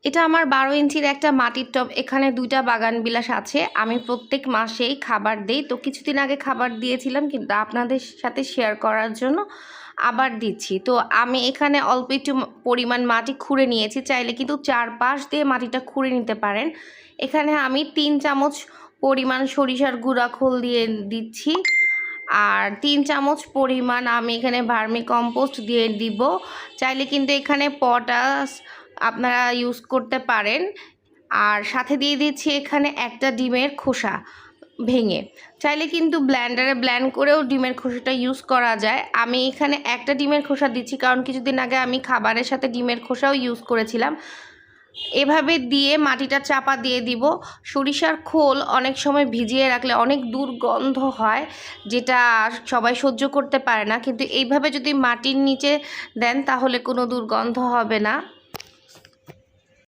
এটা আমার 12 ইঞ্চির একটা মাটির টব। এখানে 2টা বাগানবিলাস আছে। আমি প্রত্যেক মাসেই খাবার দেই। তো কিছুদিন আগে খাবার দিয়েছিলাম, কিন্তু আপনাদের সাথে শেয়ার করার জন্য আবার দিচ্ছি। তো আমি এখানে অল্প একটু পরিমাণ মাটি খুঁড়ে নিয়েছি। চাইলে কিন্তু চারপাশ দিয়ে মাটিটা খুঁড়ে নিতে পারেন। এখানে আমি 3 চামচ পরিমাণ সরিষার গুঁড়া খোল দিয়ে দিচ্ছি, আর 3 চামচ পরিমাণ আমি এখানে ভার্মি কম্পোস্ট দিয়ে দিব। চাইলে কিন্তু এখানে পটাশ আপনারা ইউজ করতে পারেন। আর সাথে দিয়ে দিচ্ছি এখানে একটা ডিমের খোসা ভেঙে। চাইলে কিন্তু ব্লেন্ডারে ব্লেন্ড করেও ডিমের খোসাটা ইউজ করা যায়। আমি এখানে একটা ডিমের খোসা দিচ্ছি, কারণ কিছুদিন আগে আমি খাবারের সাথে ডিমের খোসাও ইউজ করেছিলাম। এভাবে দিয়ে মাটিটা চাপা দিয়ে দিব। সরিষার খোল অনেক সময় ভিজিয়ে রাখলে অনেক দুর্গন্ধ হয়, যেটা সবাই সহ্য করতে পারে না, কিন্তু এইভাবে যদি মাটির নিচে দেন তাহলে কোনো দুর্গন্ধ হবে না।